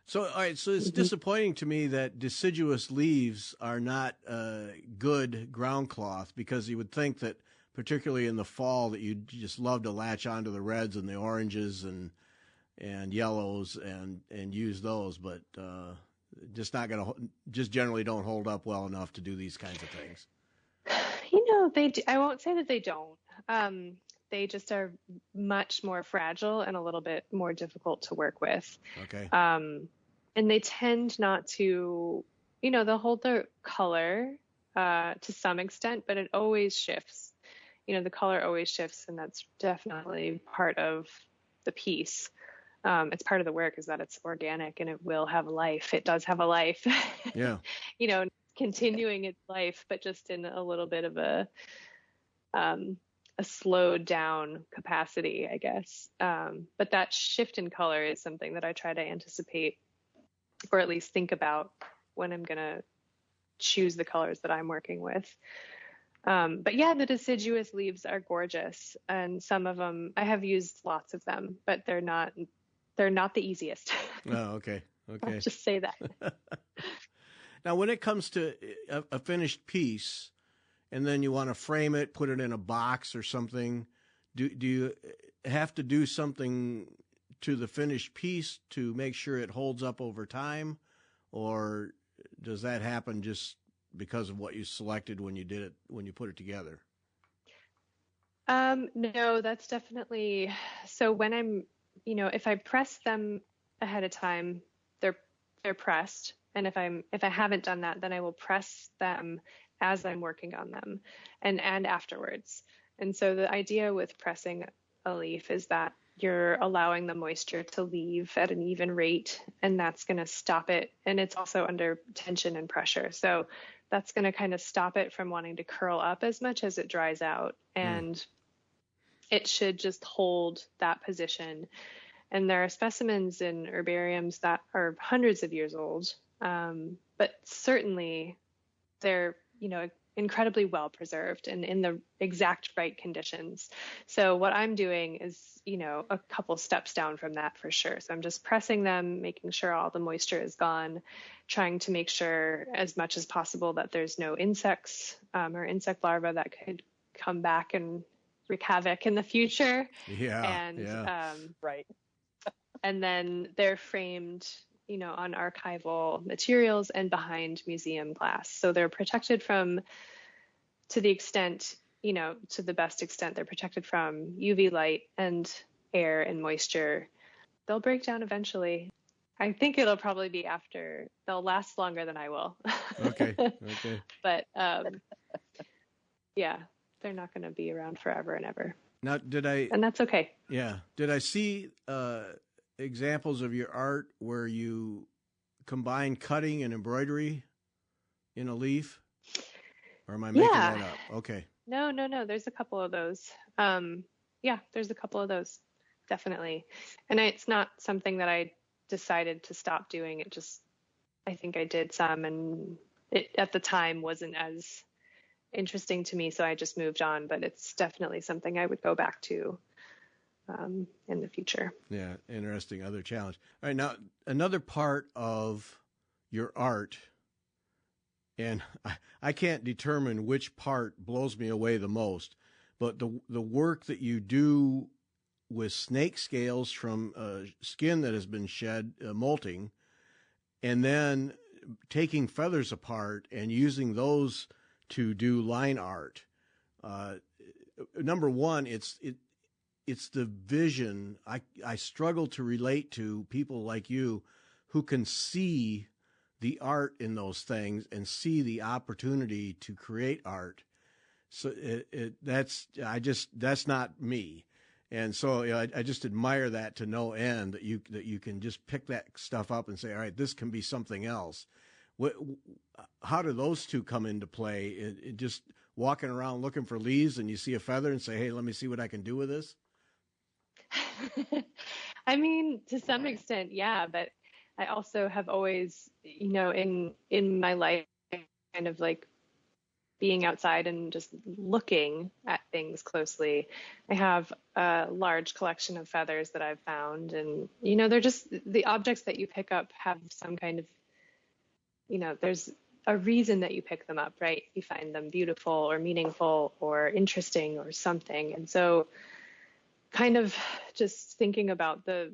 So, all right. So it's disappointing to me that deciduous leaves are not good ground cloth, because you would think that, particularly in the fall, that you'd just love to latch onto the reds and the oranges and yellows and use those, but just generally don't hold up well enough to do these kinds of things. They do. I won't say that they don't. They just are much more fragile and a little bit more difficult to work with. Okay. And they tend not to, they'll hold their color to some extent, but it always shifts. The color always shifts, and that's definitely part of the piece. It's part of the work is that it's organic and it will have a life. It does have a life. Yeah. Continuing its life, but just in a little bit of a slowed down capacity, I guess. But that shift in color is something that I try to anticipate, or at least think about when I'm going to choose the colors that I'm working with. But yeah, the deciduous leaves are gorgeous, and some of them, I have used lots of them, but they're not the easiest. Oh, okay. I'll just say that. Now, when it comes to a finished piece, and then you want to frame it, put it in a box or something, do you have to do something to the finished piece to make sure it holds up over time, or does that happen just because of what you selected when you put it together? No, that's definitely, so when I'm, if I press them ahead of time, they're pressed. And if I haven't done that, then I will press them as I'm working on them and afterwards. And so the idea with pressing a leaf is that you're allowing the moisture to leave at an even rate, and that's going to stop it. And it's also under tension and pressure. So that's going to kind of stop it from wanting to curl up as much as it dries out. And it should just hold that position. And there are specimens in herbariums that are hundreds of years old, but certainly they're, incredibly well preserved and in the exact right conditions. So what I'm doing is, a couple steps down from that for sure. So I'm just pressing them, making sure all the moisture is gone, trying to make sure as much as possible that there's no insects or insect larvae that could come back and wreak havoc in the future. Right. And then they're framed, on archival materials and behind museum glass. So they're protected from, to the best extent, they're protected from UV light and air and moisture. They'll break down eventually. I think it'll probably be they'll last longer than I will. Okay. But yeah, they're not going to be around forever and ever. Now, and that's okay. Yeah. Did I see examples of your art where you combine cutting and embroidery in a leaf? Or am I making that up? Okay. No. There's a couple of those. There's a couple of those, definitely. And it's not something that I decided to stop doing. I think I did some, and it at the time wasn't as interesting to me, so I just moved on. But it's definitely something I would go back to in the future. Yeah, interesting. Other challenge. All right, now another part of your art, and I can't determine which part blows me away the most, but the work that you do with snake scales from skin that has been shed, molting, and then taking feathers apart and using those to do line art. Number one, it's the vision. I struggle to relate to people like you who can see the art in those things and see the opportunity to create art. So that's not me. And so I just admire that to no end, that you can just pick that stuff up and say, all right, this can be something else. How do those two come into play? It just walking around looking for leaves and you see a feather and say, hey, let me see what I can do with this? I mean, to some extent, yeah, but I also have always, in my life, kind of like being outside and just looking at things closely. I have a large collection of feathers that I've found, and, they're just the objects that you pick up have some kind of, there's a reason that you pick them up, right? You find them beautiful or meaningful or interesting or something. And so kind of just thinking about the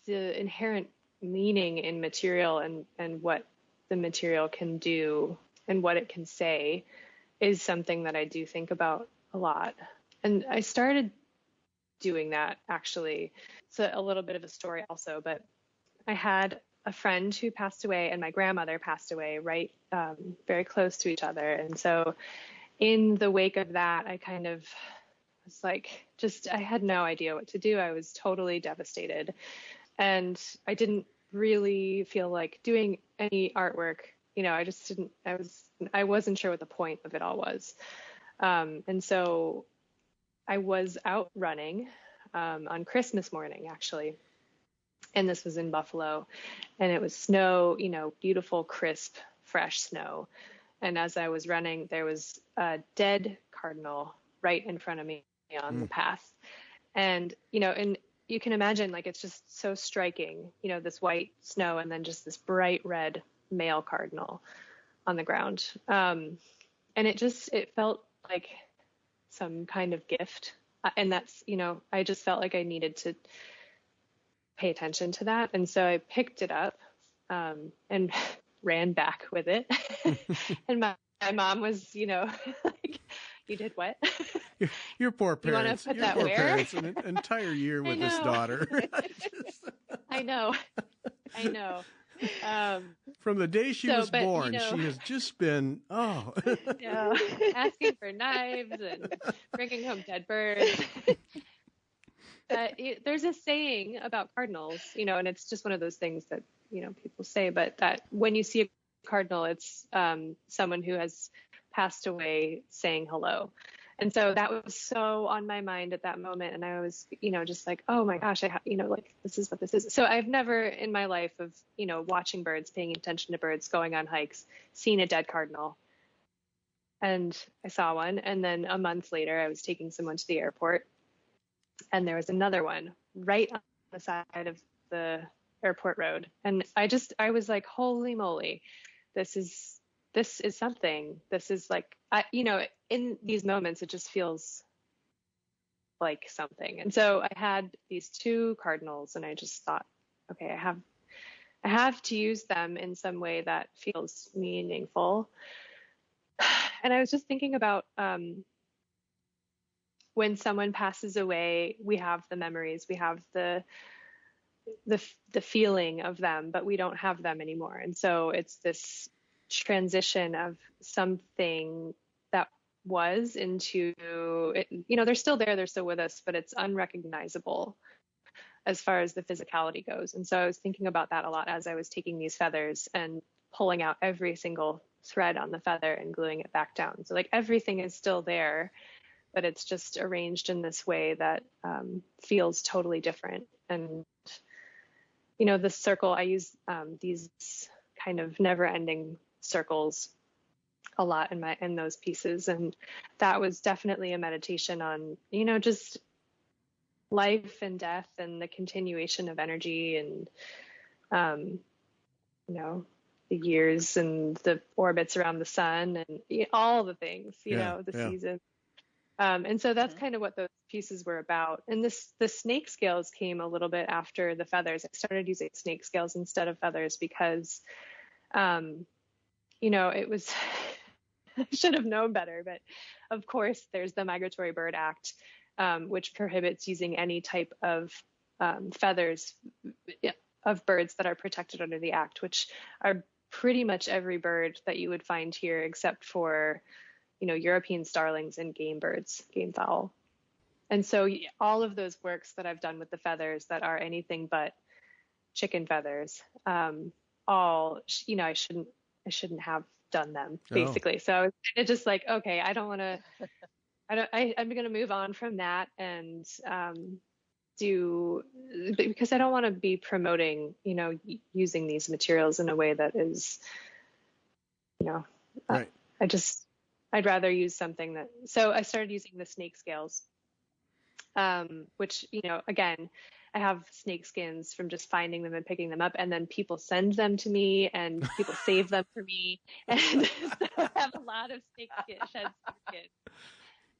inherent meaning in material and what the material can do and what it can say is something that I do think about a lot. And I started doing that, actually. It's a little bit of a story also, but I had a friend who passed away and my grandmother passed away, right, very close to each other. And so in the wake of that, I kind of was like, I had no idea what to do. I was totally devastated. And I didn't really feel like doing any artwork. I wasn't sure what the point of it all was. And so I was out running on Christmas morning, actually. And this was in Buffalo. And it was snow, beautiful, crisp, fresh snow. And as I was running, there was a dead cardinal right in front of me on the path. And, and you can imagine, like, it's just so striking, this white snow and then just this bright red male cardinal on the ground. And it felt like some kind of gift. And that's, I just felt like I needed to pay attention to that. And so I picked it up and ran back with it. And my mom was, like, you did what? Your poor parents. You want to put that where? Parents, an entire year with this daughter. I know. From the day she was born, you know, she has just been, asking for knives and bringing home dead birds. There's a saying about cardinals, you know, and it's just one of those things that, you know, people say, but that when you see a cardinal, it's someone who has passed away saying hello. And so that was so on my mind at that moment. And I was, you know, just like, oh my gosh, you know, like, this is what this is. So I've never in my life of, you know, watching birds, paying attention to birds, going on hikes, seen a dead cardinal. And I saw one. And then a month later, I was taking someone to the airport, and there was another one right on the side of the airport road. And I was like, holy moly, this is something. This is like, you know, in these moments, it just feels like something. And so I had these two cardinals, and I just thought, okay, I have to use them in some way that feels meaningful. And I was just thinking about, when someone passes away, we have the memories, we have the feeling of them, but we don't have them anymore. And so it's this transition of something that was into it, you know, they're still there, they're still with us, but it's unrecognizable as far as the physicality goes. And so I was thinking about that a lot as I was taking these feathers and pulling out every single thread on the feather and gluing it back down. So like everything is still there, but it's just arranged in this way that feels totally different. And, you know, the circle, I use these kind of never-ending circles a lot in those pieces. And that was definitely a meditation on, you know, just life and death and the continuation of energy and, you know, the years and the orbits around the sun and all the things, you know, the seasons. And so that's kind of what those pieces were about. And the snake scales came a little bit after the feathers. I started using snake scales instead of feathers because, you know, it was, I should have known better, but of course there's the Migratory Bird Act, which prohibits using any type of feathers of birds that are protected under the act, which are pretty much every bird that you would find here except for, you know, European starlings and game birds, game fowl. And so all of those works that I've done with the feathers that are anything but chicken feathers, all, you know, I shouldn't have done them basically. So I was kind of just like, okay, I'm going to move on from that and because I don't want to be promoting, you know, using these materials in a way that is, you know, right. I'd rather use something so I started using the snake scales, which, you know, again, I have snake skins from just finding them and picking them up, and then people send them to me and people save them for me. And so I have a lot of snake shed skins.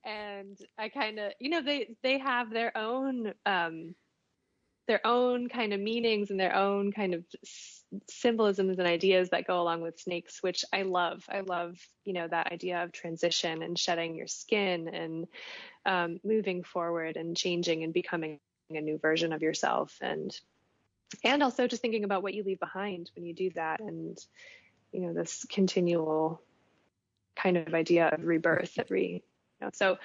And I kind of, you know, they have their own kind of meanings and their own kind of symbolisms and ideas that go along with snakes, which I love. I love, you know, that idea of transition and shedding your skin and moving forward and changing and becoming a new version of yourself. And also just thinking about what you leave behind when you do that. And, you know, this continual kind of idea of rebirth so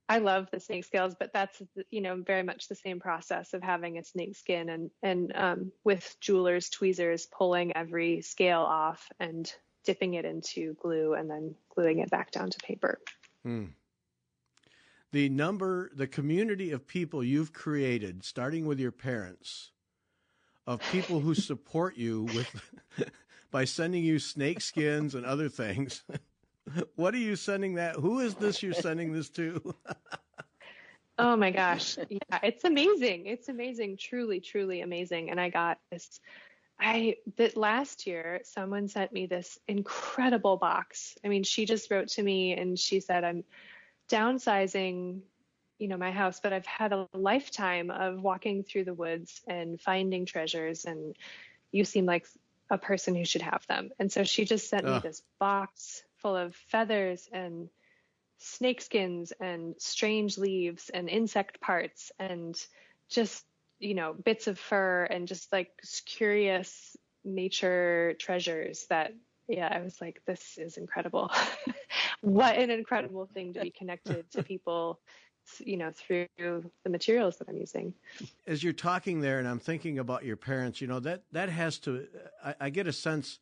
I love the snake scales, but that's, you know, very much the same process of having a snake skin and with jeweler's tweezers, pulling every scale off and dipping it into glue and then gluing it back down to paper. The community of people you've created, starting with your parents, of people who support you by sending you snake skins and other things. What are you sending that? Who is this you're sending this to? Oh my gosh. Yeah, it's amazing. It's amazing. Truly, truly amazing. And I got that last year, someone sent me this incredible box. I mean, she just wrote to me and she said, I'm downsizing, you know, my house, but I've had a lifetime of walking through the woods and finding treasures, and you seem like a person who should have them. And so she just sent me this box full of feathers and snake skins and strange leaves and insect parts and just, you know, bits of fur and just like curious nature treasures that, yeah, I was like, this is incredible. What an incredible thing to be connected to people, through the materials that I'm using. As you're talking there, and I'm thinking about your parents, that has to, I get a sense,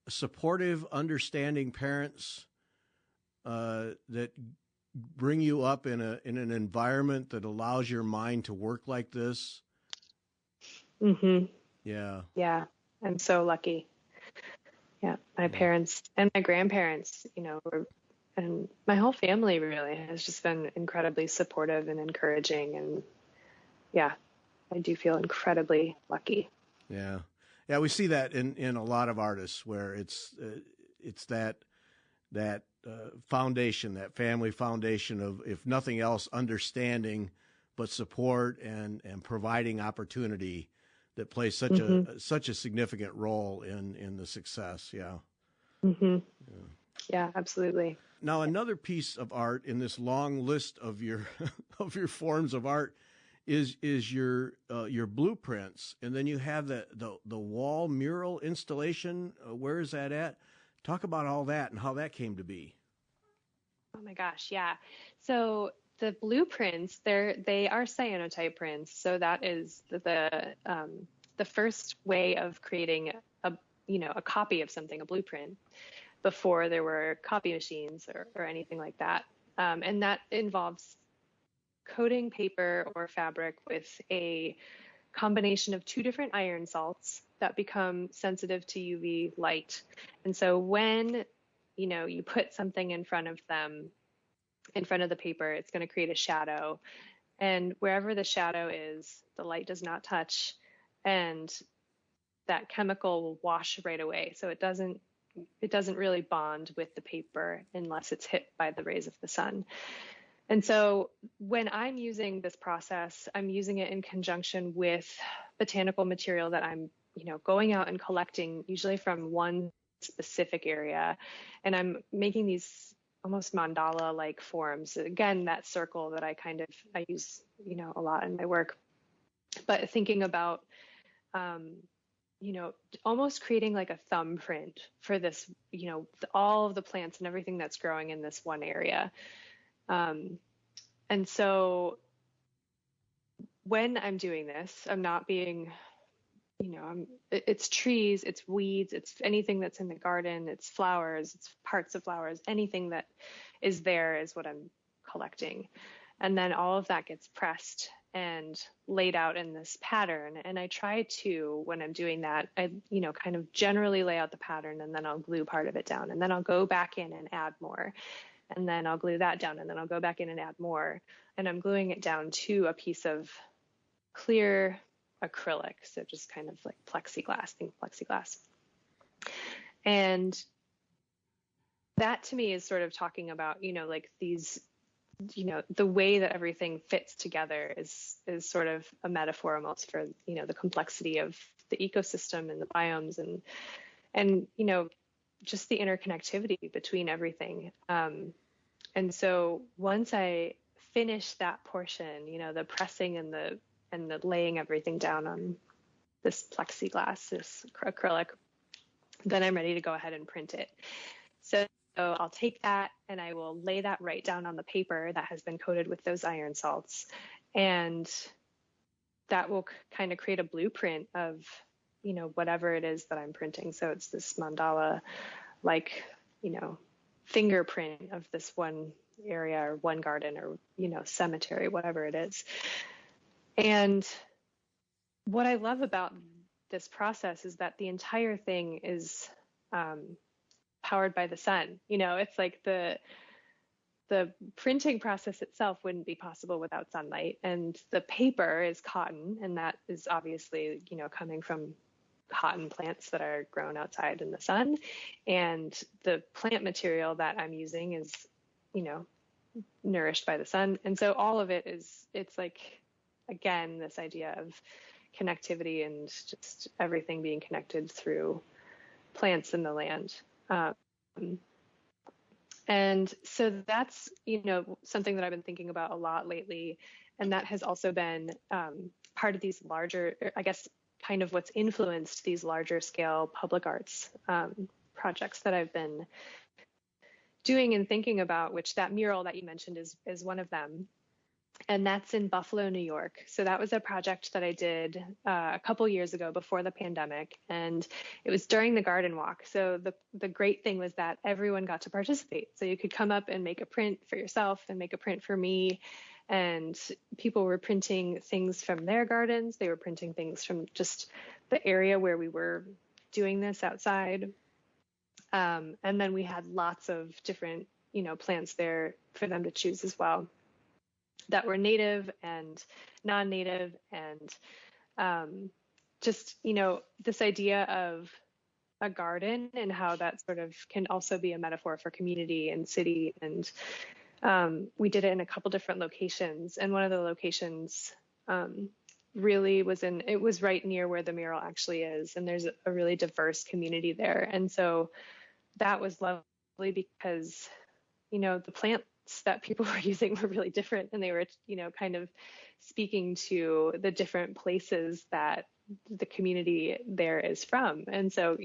supportive, understanding parents that bring you up in an environment that allows your mind to work like this. Mm-hmm. Yeah. Yeah. I'm so lucky. Yeah. My parents and my grandparents, and my whole family really has just been incredibly supportive and encouraging. And yeah, I do feel incredibly lucky. Yeah. Yeah. We see that in a lot of artists where it's that foundation, that family foundation of, if nothing else, understanding, but support and providing opportunity that plays such a significant role in the success. Yeah. Mm-hmm. Yeah, absolutely. Now, another piece of art in this long list of your of your forms of art is your blueprints, and then you have the wall mural installation. Where is that at? Talk about all that and how that came to be. Oh my gosh, yeah. So the blueprints, they are cyanotype prints. So that is the first way of creating a copy of something, a blueprint, before there were copy machines or anything like that. And that involves coating paper or fabric with a combination of two different iron salts that become sensitive to UV light. And so when you put something in front of the paper, it's going to create a shadow. And wherever the shadow is, the light does not touch, and that chemical will wash right away. So it doesn't really bond with the paper unless it's hit by the rays of the sun. And so when I'm using this process, I'm using it in conjunction with botanical material that I'm, going out and collecting, usually from one specific area. And I'm making these almost mandala-like forms. Again, that circle that I use, a lot in my work. But thinking about, almost creating like a thumbprint for this, all of the plants and everything that's growing in this one area. And so when I'm doing this, I'm not being, it's trees, it's weeds, it's anything that's in the garden, it's flowers, it's parts of flowers, anything that is there is what I'm collecting. And then all of that gets pressed and laid out in this pattern. And I try to, when I'm doing that, I, kind of generally lay out the pattern, and then I'll glue part of it down, and then I'll go back in and add more. And then I'll glue that down, and then I'll go back in and add more. And I'm gluing it down to a piece of clear acrylic. So just kind of like plexiglass. And that to me is sort of talking about, like these, the way that everything fits together is sort of a metaphor almost for, the complexity of the ecosystem and the biomes and, just the interconnectivity between everything. And so once I finish that portion, the pressing and the laying everything down on this plexiglass, this acrylic, then I'm ready to go ahead and print it. So I'll take that and I will lay that right down on the paper that has been coated with those iron salts. And that will kind of create a blueprint of, whatever it is that I'm printing. So it's this mandala, like, fingerprint of this one area or one garden or, cemetery, whatever it is. And what I love about this process is that the entire thing is powered by the sun. It's like the printing process itself wouldn't be possible without sunlight. And the paper is cotton, and that is obviously, coming from cotton plants that are grown outside in the sun. And the plant material that I'm using is, nourished by the sun. And so all of it it's like, again, this idea of connectivity and just everything being connected through plants in the land. And so that's, something that I've been thinking about a lot lately. And that has also been part of these larger, I guess, kind of what's influenced these larger scale public arts projects that I've been doing and thinking about, which that mural that you mentioned is one of them. And that's in Buffalo, New York. So that was a project that I did a couple years ago before the pandemic. And it was during the garden walk. So the great thing was that everyone got to participate. So you could come up and make a print for yourself and make a print for me. And people were printing things from their gardens. They were printing things from just the area where we were doing this outside. And then we had lots of different, plants there for them to choose as well, that were native and non-native, and just, this idea of a garden and how that sort of can also be a metaphor for community and city. And we did it in a couple different locations. And one of the locations really it was right near where the mural actually is. And there's a really diverse community there. And so that was lovely because, the plants that people were using were really different, and they were, kind of speaking to the different places that the community there is from. And so,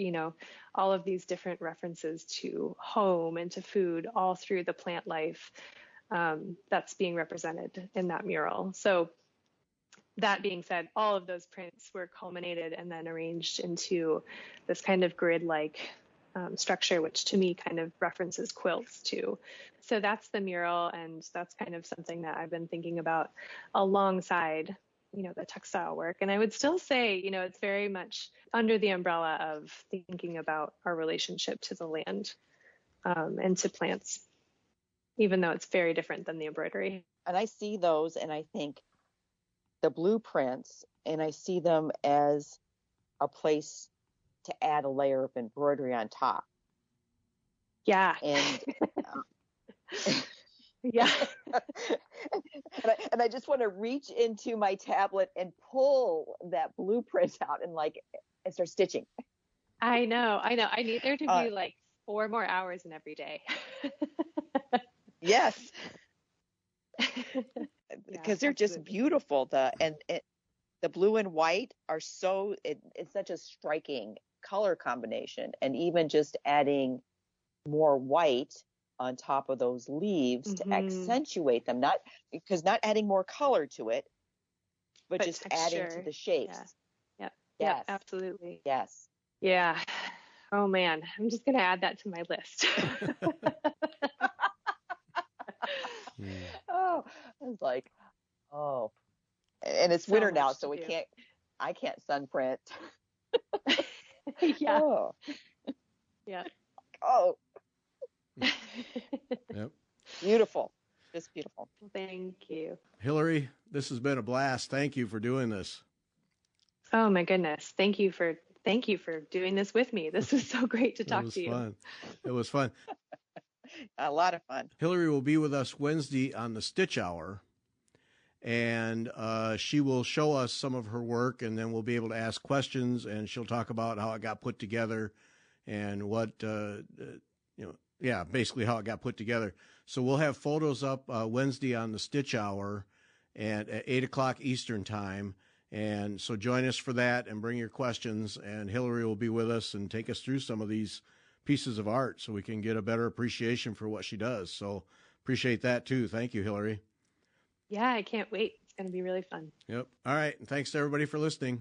all of these different references to home and to food all through the plant life that's being represented in that mural. So that being said, all of those prints were culminated and then arranged into this kind of grid-like structure, which to me kind of references quilts too. So that's the mural, and that's kind of something that I've been thinking about alongside, the textile work. And I would still say, it's very much under the umbrella of thinking about our relationship to the land and to plants, even though it's very different than the embroidery. And I see those, and I think the blueprints, and I see them as a place to add a layer of embroidery on top. Yeah. And yeah. and I just want to reach into my tablet and pull that blueprint out and start stitching. I know. I need there to be like 4 more hours in every day. Yes. Because they're just beautiful. The blue and white are it's such a striking color combination, and even just adding more white on top of those leaves to accentuate them, not adding more color to it, but just texture. Adding to the shapes. Yeah. Yes. Yeah, absolutely. Yes. Yeah. Oh man, I'm just going to add that to my list. Oh, I was like, oh, and it's winter now, so I can't sun print. Yeah. Oh. Yeah. Oh. Yep. Beautiful. Just beautiful. Thank you. Hillary, this has been a blast. Thank you for doing this. Oh my goodness. Thank you for doing this with me. This was so great to talk to you. It was fun. A lot of fun. Hillary will be with us Wednesday on the Stitch Hour, and she will show us some of her work, and then we'll be able to ask questions, and she'll talk about how it got put together and what, basically how it got put together. So we'll have photos up Wednesday on the Stitch Hour at 8 o'clock Eastern Time. And so join us for that and bring your questions, and Hillary will be with us and take us through some of these pieces of art so we can get a better appreciation for what she does. So appreciate that too. Thank you, Hillary. Yeah, I can't wait. It's going to be really fun. Yep. All right. And thanks to everybody for listening.